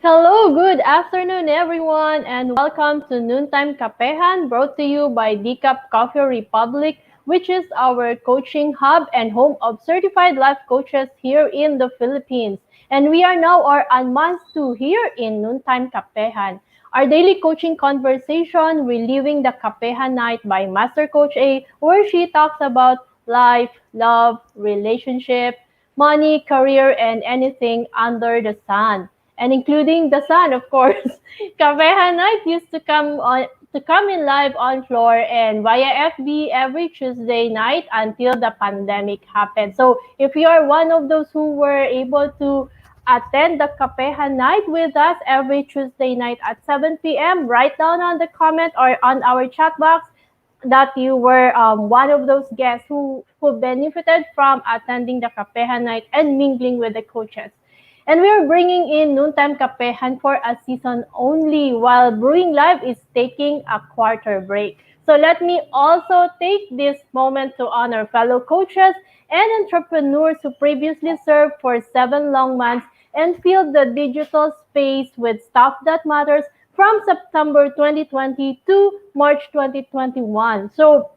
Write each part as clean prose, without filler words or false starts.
Hello, good afternoon, everyone, and welcome to Noontime Kapehan, brought to you by Decap Coffee Republic, which is our coaching hub and home of certified life coaches here in the Philippines. And we are now on month two here in Noontime Kapehan. Our daily coaching conversation, reliving the Kapehan Night by Master Coach A, where she talks about life, love, relationship, money, career, and anything under the sun and including the sun, of course. Kapehan Night used to come in live on floor and via FB every Tuesday night until the pandemic happened. So if you are one of those who were able to attend the Kapehan Night with us every Tuesday night at 7 p.m., write down on the comment or on our chat box that you were one of those guests who benefited from attending the Kapehan Night and mingling with the coaches. And we are bringing in Noontime Kapehan for a season only while Brewing Live is taking a quarter break. So let me also take this moment to honor fellow coaches and entrepreneurs who previously served for 7 long months and filled the digital space with stuff that matters from September 2020 to March 2021. So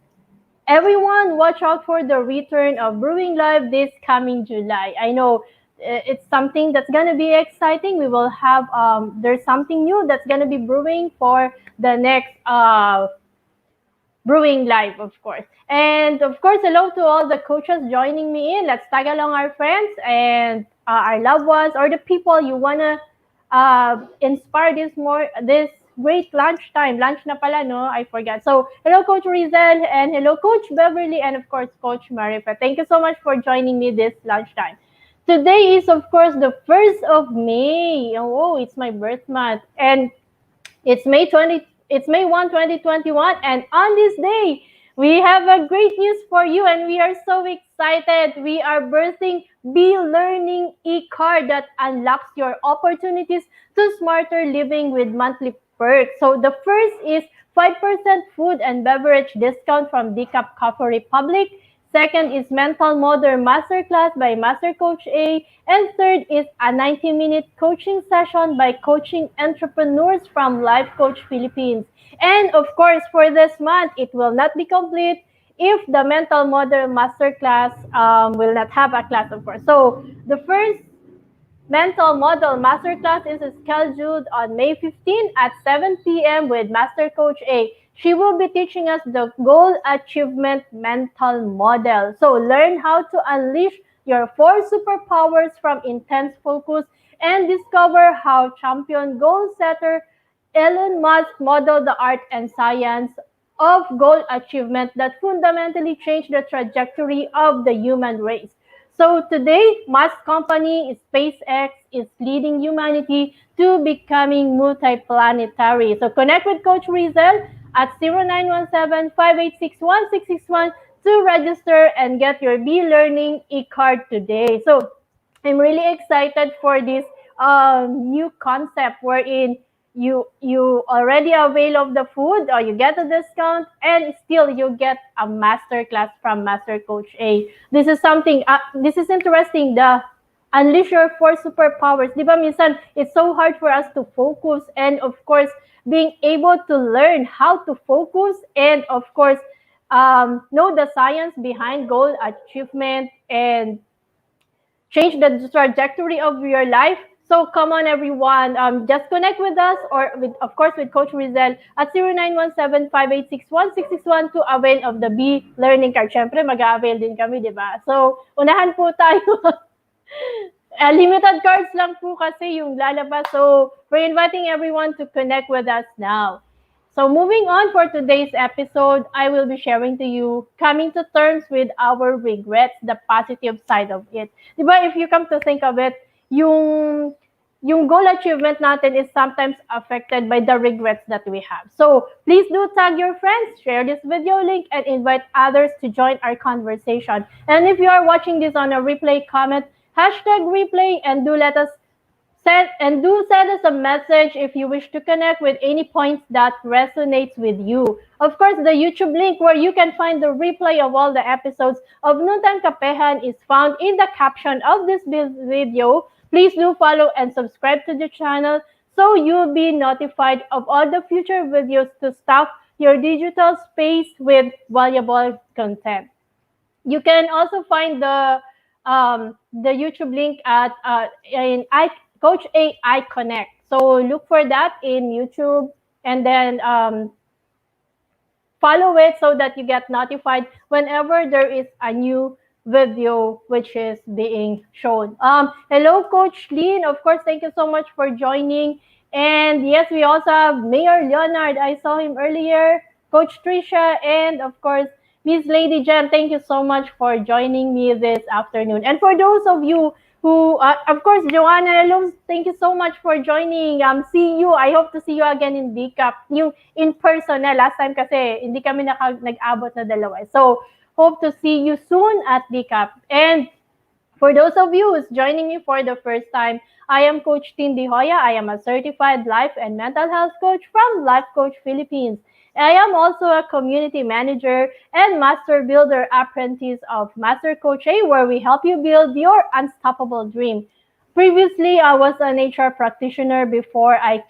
everyone, watch out for the return of Brewing Live this coming July. I know it's something that's gonna be exciting. We will have there's something new that's gonna be brewing for the next Brewing Live, of course. And of course, hello to all the coaches joining me in. Let's tag along our friends and our loved ones or the people you wanna inspire this great lunchtime. Lunch na pala, no? I forgot. So, hello, Coach Rezzhel, and hello, Coach Beverly, and of course, Coach Marifa. Thank you so much for joining me this lunchtime. Today is, of course, the 1st of May. Oh, it's my birth month. And it's May 1, 2021, and on this day, we have a great news for you, and we are so excited. We are birthing Be Learning e-card that unlocks your opportunities to smarter living with monthly perks. So the first is 5% food and beverage discount from Decaf Coffee Republic. Second is Mental Modern Masterclass by Master Coach A. And third is a 90-minute coaching session by coaching entrepreneurs from Life Coach Philippines. And of course, for this month, it will not be complete if the Mental Modern Masterclass will not have a class, of course. So the first Mental Model Masterclass is scheduled on May 15 at 7 p.m. with Master Coach A. She will be teaching us the Goal Achievement Mental Model. So learn how to unleash your 4 superpowers from intense focus and discover how champion goal setter Elon Musk modeled the art and science of goal achievement that fundamentally changed the trajectory of the human race. So today, Musk company SpaceX is leading humanity to becoming multiplanetary. So connect with Coach Rezzhel at 0917-586-1661 to register and get your Be Learning e-card today. So I'm really excited for this new concept wherein you already avail of the food or you get a discount and still you get a master class from Master Coach A. This is something this is interesting, the unleash your 4 superpowers. Di ba minsan it's so hard for us to focus, and of course being able to learn how to focus and of course know the science behind goal achievement and change the trajectory of your life. So come on, everyone. Just connect with us or, with, of course, with Coach Rezzhel at 0917-586-1661 to avail of the Be Learning Card. Siyempre, mag-avail din kami, di ba? So, unahan po tayo. Limited cards lang po kasi yung lalabas. So, we're inviting everyone to connect with us now. So moving on for today's episode, I will be sharing to you coming to terms with our regrets, the positive side of it. Diba, if you come to think of it, yung goal achievement natin is sometimes affected by the regrets that we have. So please do tag your friends, share this video link, and invite others to join our conversation. And if you are watching this on a replay, comment #replay and do let us send us a message if you wish to connect with any points that resonates with you. Of course, the YouTube link where you can find the replay of all the episodes of Noontime Kapehan is found in the caption of this video. Please do follow and subscribe to the channel so you'll be notified of all the future videos to stock your digital space with valuable content. You can also find the YouTube link at Coach AI Connect. So look for that in YouTube, and then follow it so that you get notified whenever there is a new video which is being shown. Hello, Coach Lean. Of course, thank you so much for joining. And yes, we also have Mayor Leonard. I saw him earlier. Coach Trisha, and of course, Miss Lady Jen. Thank you so much for joining me this afternoon. And for those of you who, of course, Joanna, hello, thank you so much for joining. See you. I hope to see you again in DCAP. Yung in person na. Last time kasi, hindi kami nag-abot na dalawa. So, hope to see you soon at DCAP. And for those of you who's joining me for the first time, I am Coach Tindy Hoya. I am a certified life and mental health coach from Life Coach Philippines. I am also a community manager and master builder apprentice of Master Coach A, where we help you build your unstoppable dream. Previously, I was an HR practitioner before I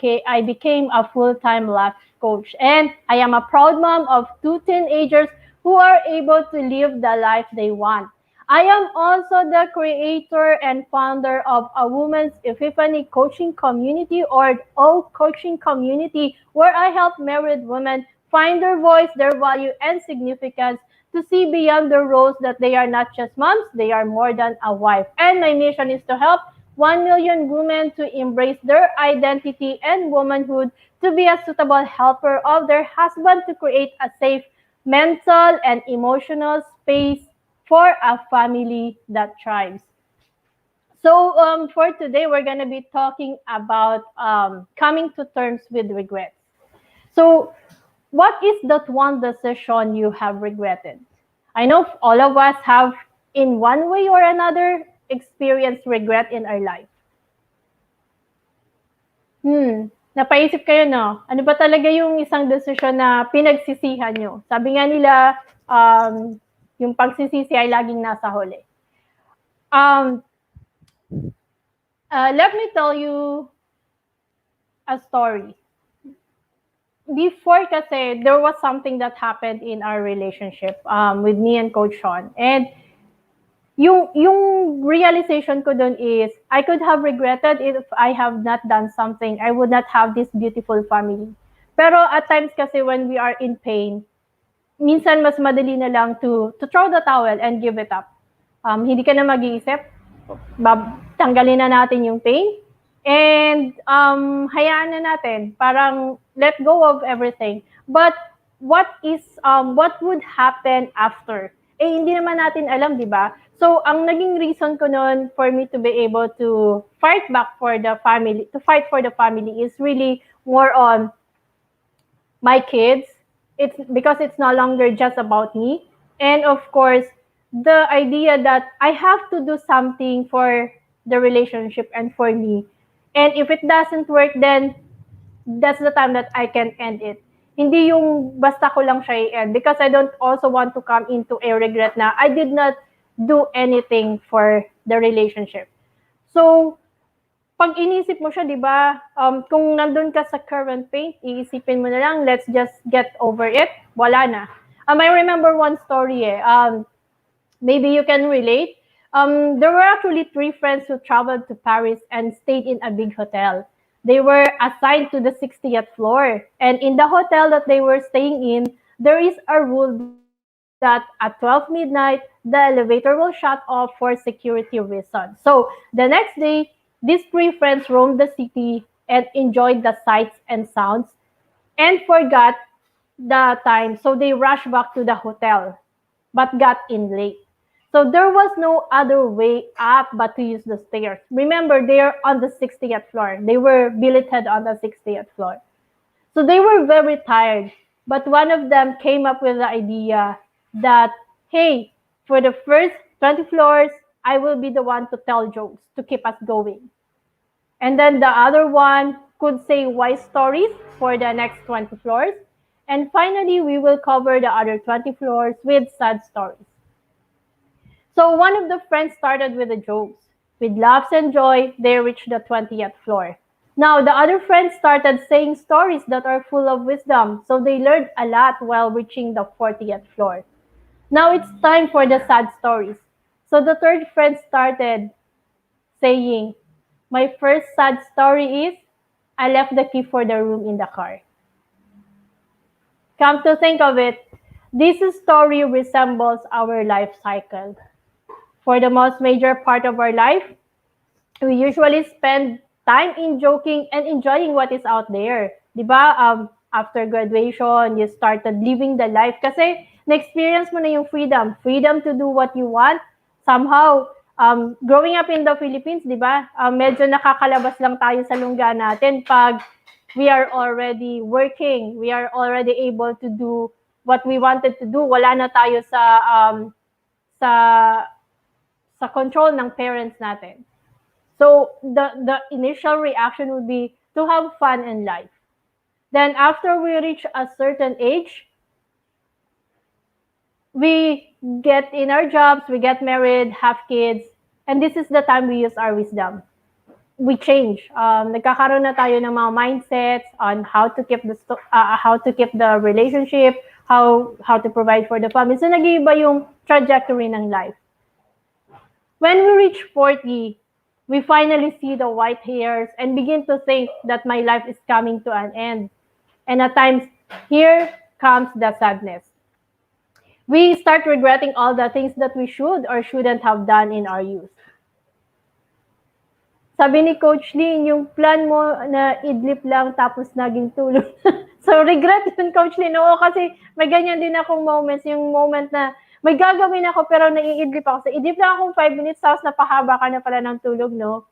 became a full-time life coach. And I am a proud mom of two teenagers who are able to live the life they want. I am also the creator and founder of a Women's Epiphany Coaching Community, or O Coaching Community, where I help married women find their voice, their value, and significance, to see beyond the roles that they are not just moms, they are more than a wife. And my mission is to help 1 million women to embrace their identity and womanhood, to be a suitable helper of their husband, to create a safe mental and emotional space for a family that thrives. So for today, we're going to be talking about coming to terms with regrets. So what is that one decision you have regretted? I know all of us have, in one way or another, experienced regret in our life. Napaisip kayo, no? Ano ba talaga yung isang desisyon na pinagsisihan nyo? Sabi nga nila, yung pagsisisi ay laging nasa huli. Let me tell you a story. Before kasi, there was something that happened in our relationship with me and Coach Sean. And yung realization ko dun is, I could have regretted if I have not done something. I would not have this beautiful family. Pero at times kasi when we are in pain, minsan mas madali na lang to throw the towel and give it up. Hindi ka na mag-iisip, tanggalin na natin yung pain, and hayaan na natin, parang let go of everything. But what would happen after? Hindi naman natin alam, di ba? So, ang naging reason ko noon for me to be able to fight for the family is really more on my kids. It's because it's no longer just about me. And of course, the idea that I have to do something for the relationship and for me. And if it doesn't work, then that's the time that I can end it. Hindi yung basta ko lang siya i-end, because I don't also want to come into a regret na I did not do anything for the relationship. So, pag inisip mo siya, di ba, kung nandun ka sa current pain, iisipin mo na lang, let's just get over it, wala na. I remember one story maybe you can relate. There were actually 3 friends who traveled to Paris and stayed in a big hotel. They were assigned to the 60th floor. And in the hotel that they were staying in, there is a rule that at 12 midnight, the elevator will shut off for security reasons. So the next day, these 3 friends roamed the city and enjoyed the sights and sounds and forgot the time. So they rushed back to the hotel, but got in late. So there was no other way up but to use the stairs. Remember, they are on the 60th floor. They were billeted on the 60th floor. So they were very tired. But one of them came up with the idea that, hey, for the first 20 floors, I will be the one to tell jokes to keep us going. And then the other one could say wise stories for the next 20 floors. And finally, we will cover the other 20 floors with sad stories. So one of the friends started with the jokes. With laughs and joy, they reached the 20th floor. Now, the other friends started saying stories that are full of wisdom, so they learned a lot while reaching the 40th floor. Now it's time for the sad stories. So the third friend started saying, my first sad story is I left the key for the room in the car. Come to think of it, this story resembles our life cycle. For the most major part of our life, we usually spend time in joking and enjoying what is out there. Diba? After graduation, you started living the life kasi na-experience mo na yung freedom. Freedom to do what you want. Somehow, growing up in the Philippines, diba? Medyo nakakalabas lang tayo sa lungga natin pag we are already working. We are already able to do what we wanted to do. Wala na tayo sa sa control ng parents natin. So the initial reaction would be to have fun in life. Then after we reach a certain age, we get in our jobs, we get married, have kids, and this is the time we use our wisdom. We change. Nagkakaroon na tayo ng mga mindsets on how to keep the relationship, how to provide for the family. So nag-iiba yung trajectory ng life. When we reach 40, we finally see the white hairs and begin to think that my life is coming to an end. And at times, here comes the sadness. We start regretting all the things that we should or shouldn't have done in our youth. Sabi ni Coach Lee, yung plan mo na idlip lang tapos naging tulog. So regret yun, Coach Lee. Oo, kasi may ganyan din akong moments. Yung moment na may gagawin ako pero naiidlip ako. So idlip lang akong 5 minutes tapos napahaba ka na pala ng tulog, no?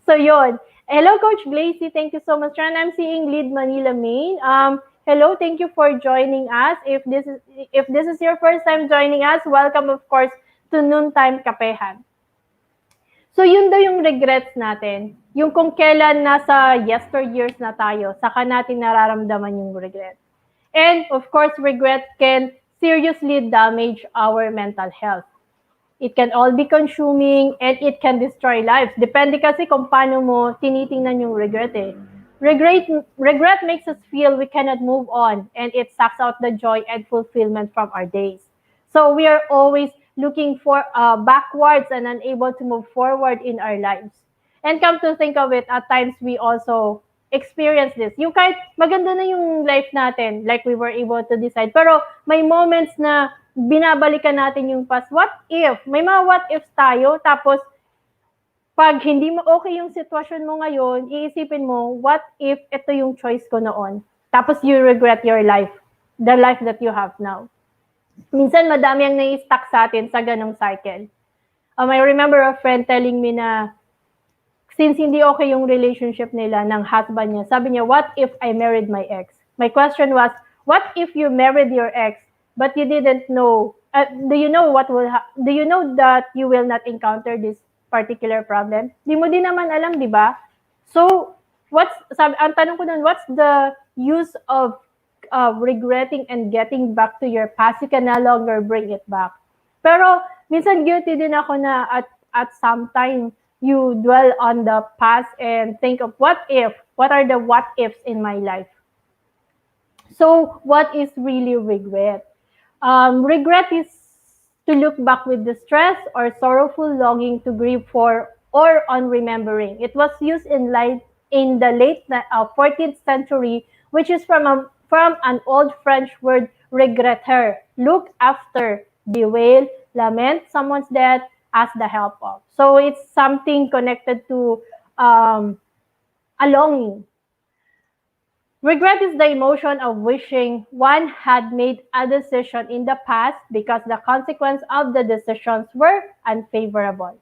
So yun. Hello, Coach Glacy. Thank you so much. And I'm seeing Lead Manila Main. Hello, thank you for joining us. If this is your first time joining us, welcome of course to Time Kapehan. So yun daw yung regrets natin. Yung kung kailan nasa yesteryears na tayo, saka natin nararamdaman yung regret. And of course, regret can seriously damage our mental health. It can all be consuming and it can destroy lives. Depende kasi kung paano mo tinitingnan yung regret eh. Regret makes us feel we cannot move on and it sucks out the joy and fulfillment from our days. So we are always looking for backwards and unable to move forward in our lives. And come to think of it, at times we also experience this. Yung kahit maganda na yung life natin, like we were able to decide, pero may moments na binabalikan natin yung past. What if? May mga what ifs tayo, tapos pag hindi mo okay yung sitwasyon mo ngayon, iisipin mo, what if ito yung choice ko noon? Tapos you regret your life, the life that you have now. Minsan madami ang nai-stuck sa atin sa ganong cycle. I remember a friend telling me na since hindi okay yung relationship nila ng husband niya, sabi niya, what if I married my ex? My question was, what if you married your ex, but you didn't know, do you know that you will not encounter this particular problem? Di mo din naman alam, di ba? So, ang tanong ko nun, what's the use of regretting and getting back to your past? You can no longer bring it back. Pero, minsan guilty din ako na at some time, you dwell on the past and think of what are the what ifs in my life. So, what is really regret? Regret is to look back with distress or sorrowful longing to grieve for or on remembering. It was used in the late 14th century, which is from an old French word regretter, look after, bewail, lament someone's death, ask the help of. So it's something connected to a longing. Regret is the emotion of wishing one had made a decision in the past because the consequence of the decisions were unfavorable.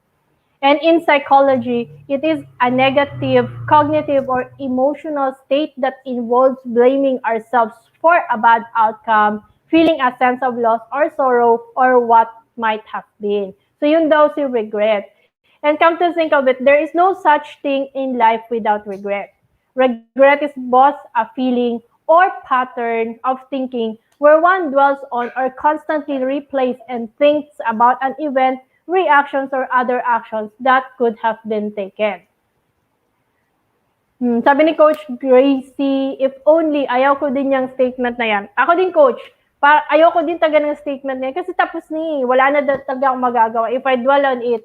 And in psychology, it is a negative cognitive or emotional state that involves blaming ourselves for a bad outcome, feeling a sense of loss or sorrow or what might have been. So yun daw si regret. And come to think of it, there is no such thing in life without regret. Regret is both a feeling or pattern of thinking where one dwells on or constantly replays and thinks about an event reactions or other actions that could have been taken. Sabi ni Coach Gracie, if only, ayaw ko din yung statement na yan. Ako din, Coach, ayoko din taga ng statement na yan kasi tapos ni, wala na talaga akong magagawa. If I dwell on it,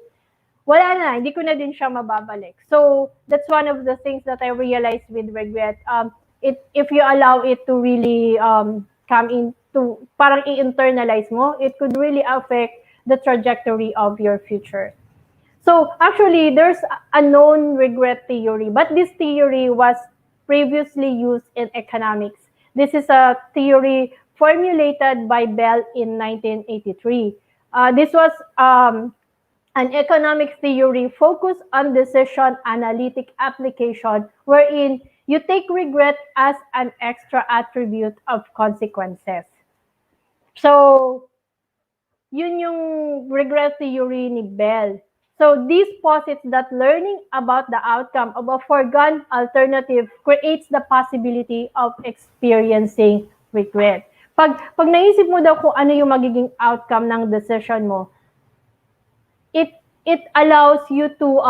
wala na, hindi ko na din siya mababalik. So, that's one of the things that I realized with regret. If you allow it to really come into, parang i-internalize mo, it could really affect the trajectory of your future. So actually, there's a known regret theory, but this theory was previously used in economics. This is a theory formulated by Bell in 1983. This was an economic theory focused on decision analytic application, wherein you take regret as an extra attribute of consequences. So, yun yung regret theory ni Bell. So this posits that learning about the outcome of a foregone alternative creates the possibility of experiencing regret. Pag naisip mo daw kung ano yung magiging outcome ng decision mo, it allows you to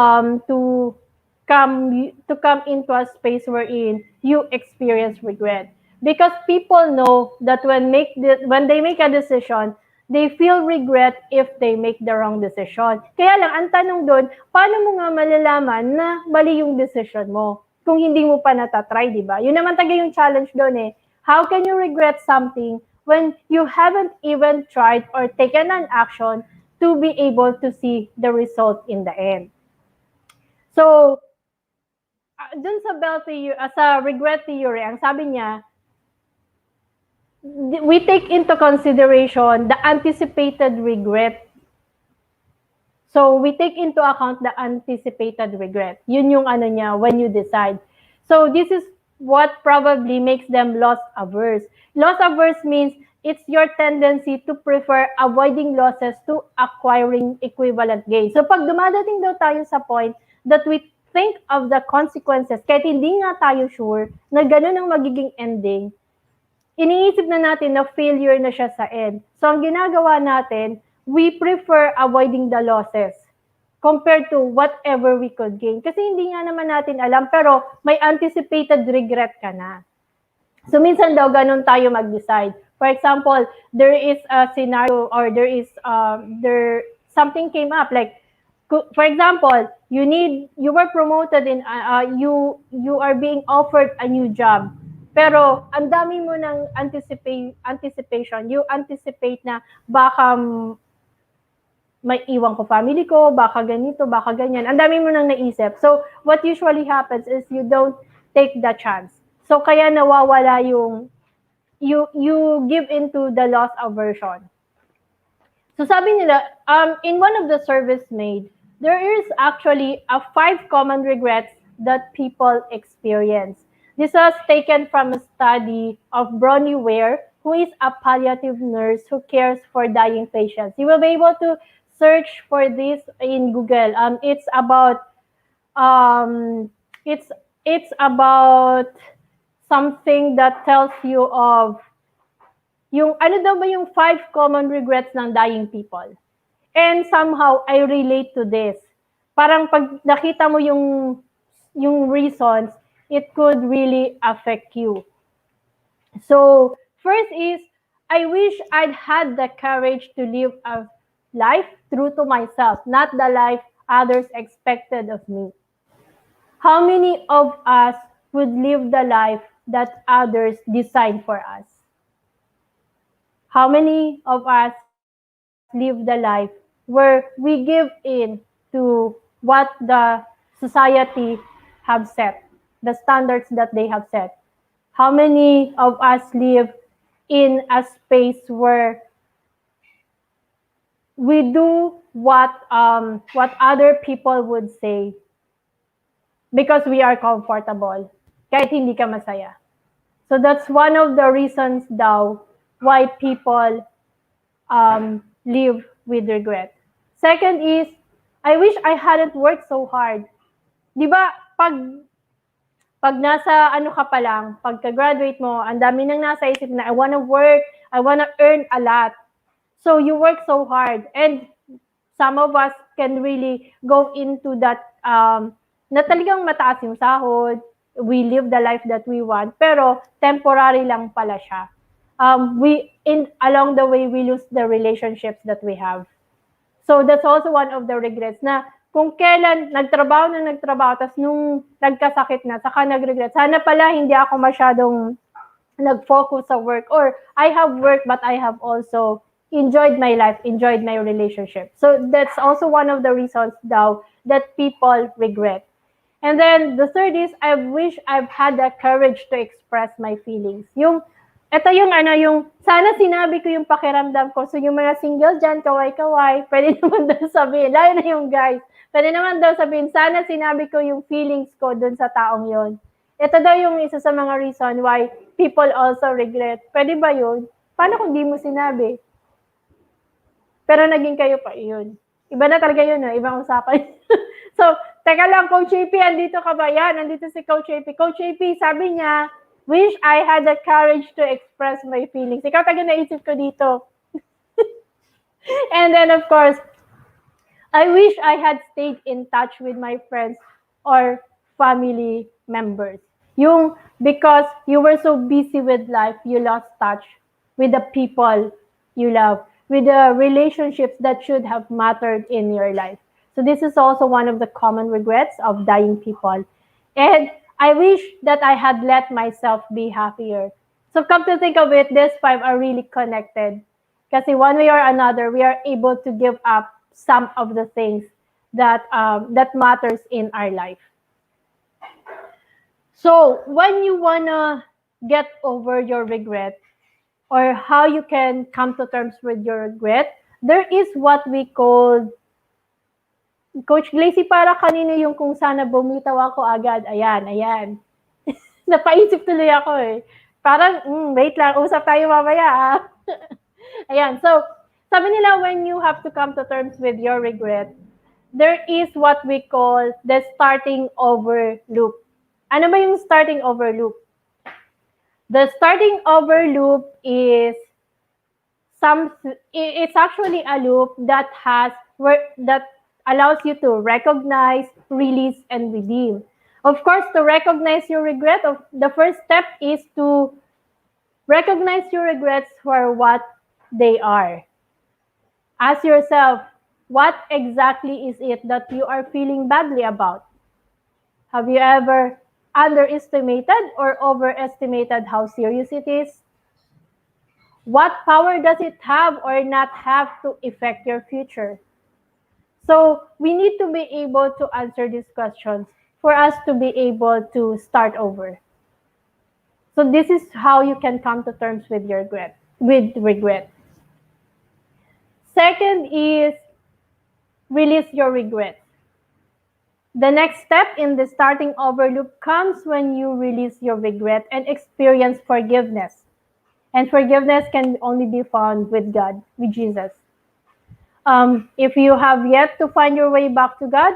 come into a space wherein you experience regret. Because people know that when they make a decision, they feel regret if they make the wrong decision. Kaya lang, ang tanong doon, paano mo nga malalaman na mali yung decision mo kung hindi mo pa natatry, di ba? Yun naman taga yung challenge doon eh. How can you regret something when you haven't even tried or taken an action to be able to see the result in the end? So, dun sa Bell theory, sa regret theory, ang sabi niya, we take into consideration the anticipated regret. So, we take into account the anticipated regret. Yun yung ano niya when you decide. So, this is what probably makes them loss averse. Loss averse means it's your tendency to prefer avoiding losses to acquiring equivalent gains. So, pag dumadating daw tayo sa point that we think of the consequences, kahit hindi nga tayo sure na ganun ang magiging ending, iniisip na natin na failure na siya sa end. So, ang ginagawa natin, we prefer avoiding the losses compared to whatever we could gain. Kasi hindi nga naman natin alam, pero may anticipated regret ka na. So, minsan daw, ganun tayo mag-decide. For example, there is a scenario or something came up. Like, for example, you were promoted in, you are being offered a new job. Pero, ang dami mo ng anticipation. You anticipate na baka may iwan ko family ko, baka ganito, baka ganyan. Ang dami mo nang naisip. So, what usually happens is you don't take the chance. So, kaya nawawala yung, you give into the loss aversion. So, sabi nila, in one of the surveys made, there is actually 5 common regrets that people experience. This was taken from a study of Bronnie Ware, who is a palliative nurse who cares for dying patients. You will be able to search for this in Google. It's about something that tells you of yung ano daw ba yung 5 common regrets ng dying people. And somehow I relate to this. Parang pag nakita mo yung reasons, it could really affect you. So, first is, I wish I'd had the courage to live a life true to myself, not the life others expected of me. How many of us would live the life that others designed for us? How many of us live the life where we give in to what the society have set? The standards that they have set. How many of us live in a space where we do what other people would say because we are comfortable, kahit hindi ka masaya? So that's one of the reasons daw why people live with regret. Second is, I wish I hadn't worked so hard. Di ba, pag nasa ano ka pa lang, pagka-graduate mo, ang dami nang nasa isip na, I wanna work, I wanna earn a lot. So you work so hard. And some of us can really go into that na talagang mataas yung sahod, we live the life that we want, pero temporary lang pala siya. Along the way, we lose the relationships that we have. So that's also one of the regrets na kung kailan nagtrabaho, tapos nung nagkasakit na, saka nag-regret, sana pala hindi ako masyadong nag-focus sa work, or I have work but I have also enjoyed my life, enjoyed my relationship. So that's also one of the reasons daw that people regret. And then the third is, I wish I've had the courage to express my feelings. Ito yung sana sinabi ko yung pakiramdam ko. So yung mga single dyan, kaway-kaway, pwede naman daw sabihin, lalo na yung guys, pwede naman daw sabihin, sana sinabi ko yung feelings ko dun sa taong yon. Ito daw yung isa sa mga reason why people also regret. Pwede ba yun? Paano kung di mo sinabi? Pero naging kayo pa yun. Iba na talaga yun, ibang usapan. So, teka lang, Coach AP, andito ka ba? Yan, andito si Coach AP. Coach AP, sabi niya, wish I had the courage to express my feelings. Ikaw taga naisip ko dito. And then, of course, I wish I had stayed in touch with my friends or family members. Because you were so busy with life, you lost touch with the people you love, with the relationships that should have mattered in your life. So this is also one of the common regrets of dying people. And I wish that I had let myself be happier. So come to think of it, these five are really connected. Kasi one way or another, we are able to give up some of the things that matters in our life. So when you wanna get over your regret, or how you can come to terms with your regret, there is what we call, Coach Glacy, para kanino yung kung sana bumitaw ako agad? Ayan. Napaisip tuloy ako eh. Parang, wait lang, usap tayo mamaya. Ayan, so, sabi nila, when you have to come to terms with your regret, there is what we call the starting over loop. Ano ba yung starting over loop? The starting over loop is it's actually a loop that allows you to recognize, release, and redeem. Of course, to recognize your regret, the first step is to recognize your regrets for what they are. Ask yourself, what exactly is it that you are feeling badly about? Have you ever underestimated or overestimated how serious it is? What power does it have or not have to affect your future? So we need to be able to answer these questions for us to be able to start over. So this is how you can come to terms with your regret. Second is release your regret. The next step in the starting over loop comes when you release your regret and experience forgiveness. And forgiveness can only be found with God, with Jesus. If you have yet to find your way back to God,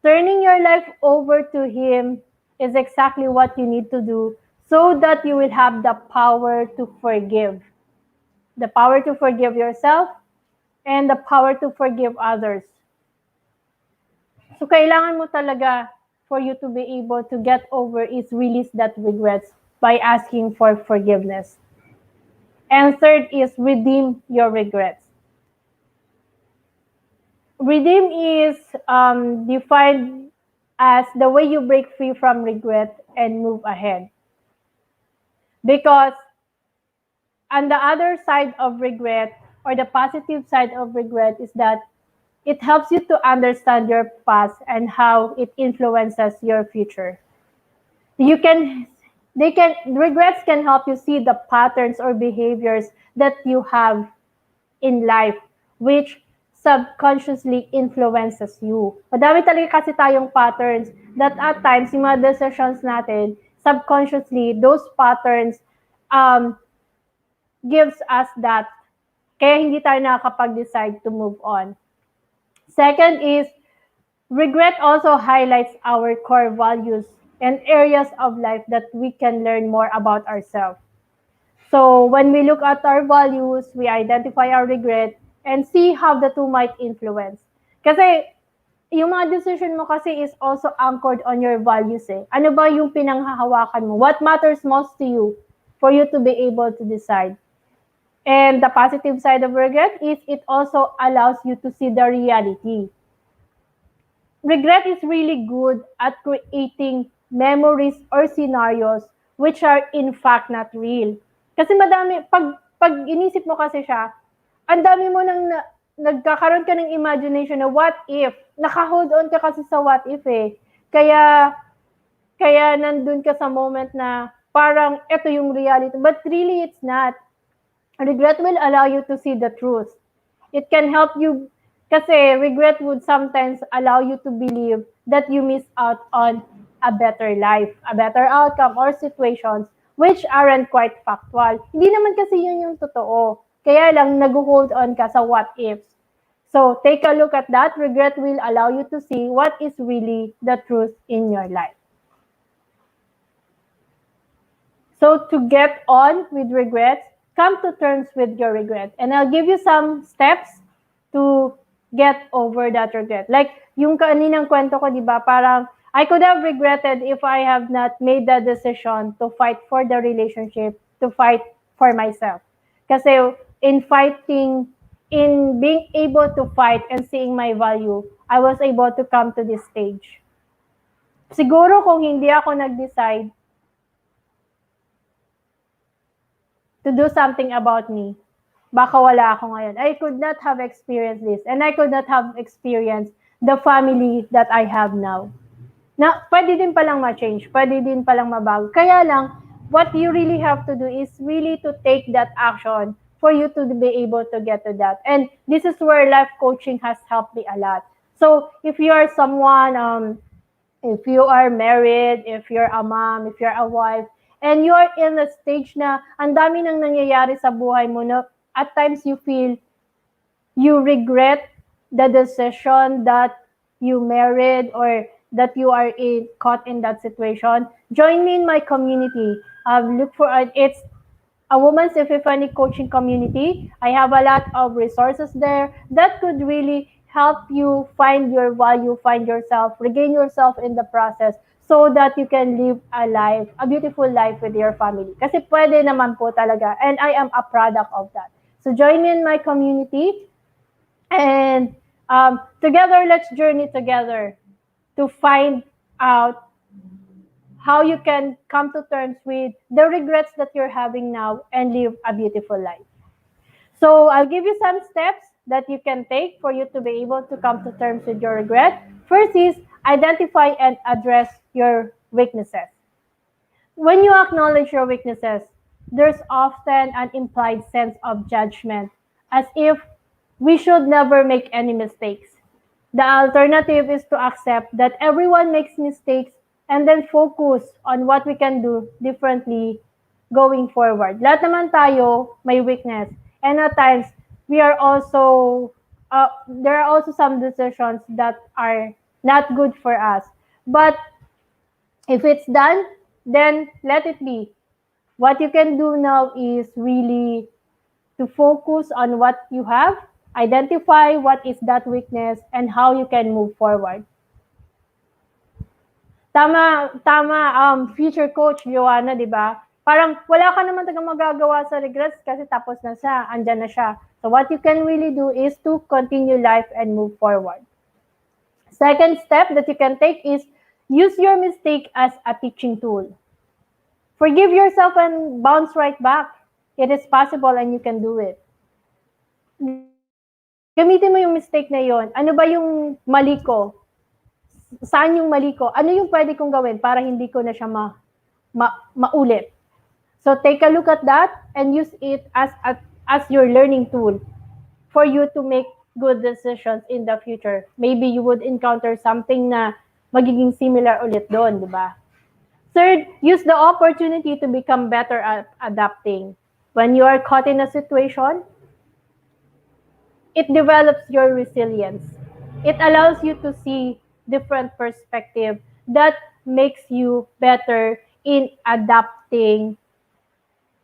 turning your life over to Him is exactly what you need to do so that you will have the power to forgive. The power to forgive yourself and the power to forgive others. So kailangan mo talaga for you to be able to get over is release that regrets by asking for forgiveness. And third is redeem your regrets. Redeem is defined as the way you break free from regret and move ahead. Because on the other side of regret, or the positive side of regret, is that it helps you to understand your past and how it influences your future. Regrets can help you see the patterns or behaviors that you have in life, which subconsciously influences you. Madami talaga kasi tayong patterns that at times, yung mga decisions natin, subconsciously, those patterns gives us that. Kaya hindi tayo nakakapag-decide to move on. Second is, regret also highlights our core values and areas of life that we can learn more about ourselves. So when we look at our values, we identify our regret and see how the two might influence. Kasi yung mga decision mo kasi is also anchored on your values eh. Ano ba yung pinanghahawakan mo? What matters most to you for you to be able to decide? And the positive side of regret is it also allows you to see the reality. Regret is really good at creating memories or scenarios which are in fact not real. Kasi madami, pag inisip mo kasi siya, ang dami mo nang nagkakaroon ka ng imagination na what if, naka-hold on ka kasi sa what if eh. Kaya, kaya nandun ka sa moment na parang ito yung reality. But really, it's not. Regret will allow you to see the truth. It can help you kasi regret would sometimes allow you to believe that you miss out on a better life, a better outcome or situations which aren't quite factual. Hindi naman kasi yun yung totoo. Kaya lang nag-hold on ka sa what ifs. So take a look at that. Regret will allow you to see what is really the truth in your life. So to get on with regrets, come to terms with your regret. And I'll give you some steps to get over that regret. Like yung kaninang kwento ko, di ba, parang I could have regretted if I have not made the decision to fight for the relationship, to fight for myself. Kasi in fighting, in being able to fight and seeing my value, I was able to come to this stage. Siguro kung hindi ako nag-decide to do something about me, baka wala ako ngayon. I could not have experienced this and I could not have experienced the family that I have now. Na pwede din palang ma-change, pwede din palang mabago. Kaya lang, what you really have to do is really to take that action for you to be able to get to that. And this is where life coaching has helped me a lot. So if you are someone, if you are married, if you're a mom, if you're a wife, and you are in a stage na ang dami nang nangyayari sa buhay mo na at times you feel you regret the decision that you married or that you are caught in that situation, join me in my community. Look for it's a woman's epiphany coaching community. I have a lot of resources there that could really help you find your value, find yourself, regain yourself in the process so that you can live a life, a beautiful life with your family. Kasi pwede naman po talaga. And I am a product of that. So join me in my community and together, let's journey together to find out how you can come to terms with the regrets that you're having now and live a beautiful life. So I'll give you some steps that you can take for you to be able to come to terms with your regret. First is identify and address your weaknesses. When you acknowledge your weaknesses, there's often an implied sense of judgment, as if we should never make any mistakes. The alternative is to accept that everyone makes mistakes and then focus on what we can do differently going forward. Lahat naman tayo may weakness. And at times, we are also, there are also some decisions that are not good for us. But if it's done, then let it be. What you can do now is really to focus on what you have, identify what is that weakness, and how you can move forward. Tama, future coach, Joanna, di ba? Parang wala ka naman tagang magagawa sa regrets kasi tapos na siya, andyan na siya. So what you can really do is to continue life and move forward. Second step that you can take is use your mistake as a teaching tool. Forgive yourself and bounce right back. It is possible and you can do it. Gamitin mo yung mistake na yon. Ano ba yung mali ko? Saan yung mali ko? Ano yung pwede kong gawin para hindi ko na siya maulit? So take a look at that and use it as your learning tool for you to make good decisions in the future. Maybe you would encounter something na magiging similar ulit doon, di ba? Third, use the opportunity to become better at adapting. When you are caught in a situation, it develops your resilience. It allows you to see different perspective that makes you better in adapting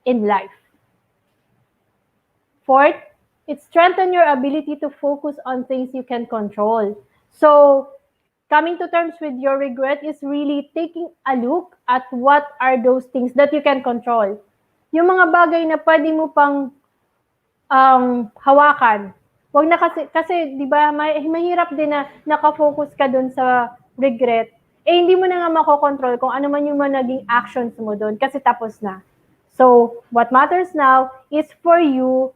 in life. Fourth, it strengthens your ability to focus on things you can control. So, coming to terms with your regret is really taking a look at what are those things that you can control. Yung mga bagay na pwede mo pang hawakan. Wag na kasi 'di ba mahirap din na naka-focus ka dun sa regret. Eh hindi mo na nga makokontrol kung ano man yung mga naging actions mo dun kasi tapos na. So, what matters now is for you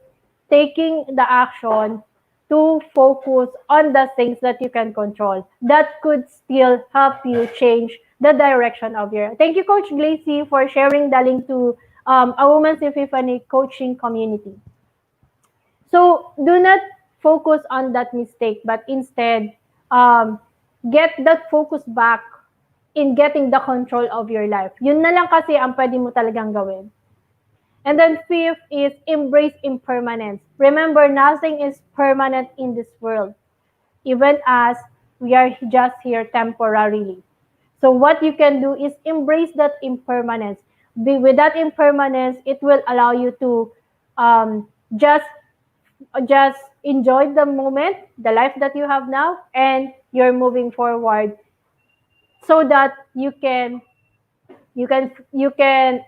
taking the action to focus on the things that you can control that could still help you change the direction of your. Thank you, Coach Glacy, for sharing the link to a Women's Epiphany coaching community. So do not focus on that mistake, but instead get that focus back in getting the control of your life. Yun na lang kasi ang pwede mo talagang gawin. And then fifth is embrace impermanence. Remember, nothing is permanent in this world, even as we are just here temporarily. So what you can do is embrace that impermanence. With that impermanence, it will allow you to just enjoy the moment, the life that you have now, and you're moving forward so that you can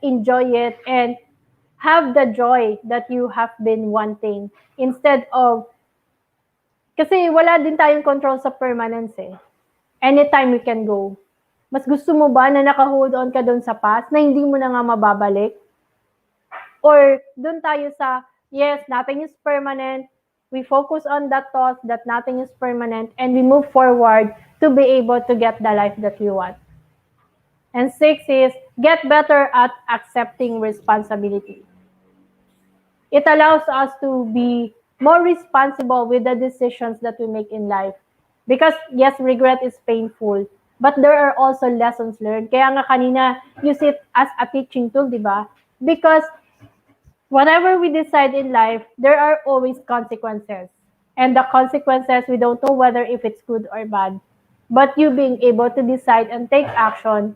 enjoy it and have the joy that you have been wanting instead of kasi wala din tayong control sa permanence eh. Anytime we can go. Mas gusto mo ba na naka-hold on ka doon sa past na hindi mo na nga mababalik? Or doon tayo sa, yes, nothing is permanent. We focus on that thought that nothing is permanent and we move forward to be able to get the life that we want. And 6 is, get better at accepting responsibility. It allows us to be more responsible with the decisions that we make in life. Because, yes, regret is painful, but there are also lessons learned. Kaya nga kanina, use it as a teaching tool, di ba? Because whatever we decide in life, there are always consequences. And the consequences, we don't know whether if it's good or bad. But you being able to decide and take action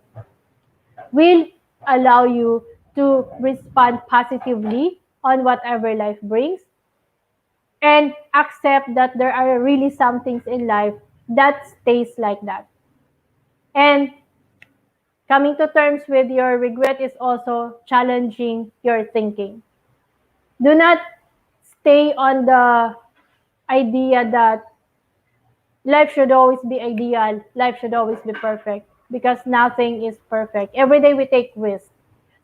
will allow you to respond positively on whatever life brings and accept that there are really some things in life that stays like that. And coming to terms with your regret is also challenging your thinking. Do not stay on the idea that life should always be ideal, life should always be perfect, because nothing is perfect. Every day we take risks.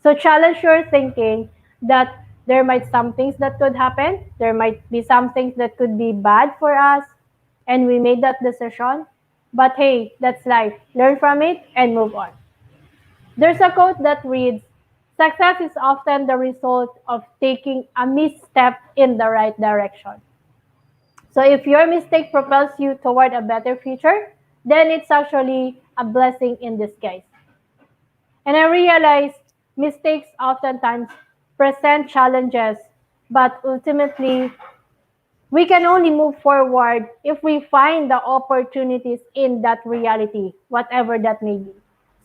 So challenge your thinking that there might some things that could happen, there might be some things that could be bad for us, and we made that decision. But hey, that's life. Learn from it and move on. There's a quote that reads, success is often the result of taking a misstep in the right direction. So if your mistake propels you toward a better future, then it's actually a blessing in disguise. And I realized mistakes oftentimes present challenges, but ultimately, we can only move forward if we find the opportunities in that reality, whatever that may be.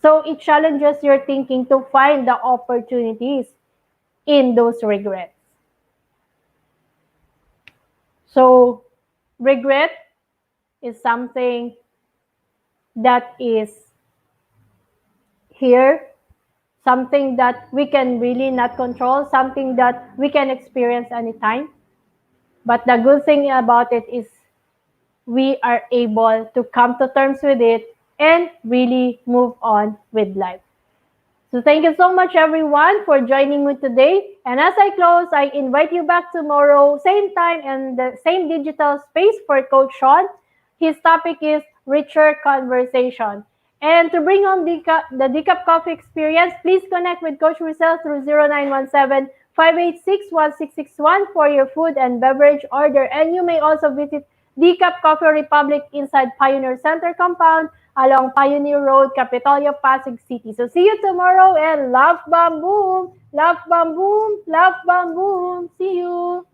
So it challenges your thinking to find the opportunities in those regrets. So regret is something that is here, something that we can really not control, something that we can experience anytime. But the good thing about it is we are able to come to terms with it and really move on with life. So thank you so much everyone for joining me today. And as I close, I invite you back tomorrow, same time and the same digital space for Coach Sean. His topic is richer conversation. And to bring on the Decaf Coffee experience, please connect with Coach Rezzhel through 0917-586-1661 for your food and beverage order. And you may also visit Decaf Coffee Republic inside Pioneer Center compound along Pioneer Road, Capitolio, Pasig City. So see you tomorrow and love bam boom, love bam boom, love bam boom. See you.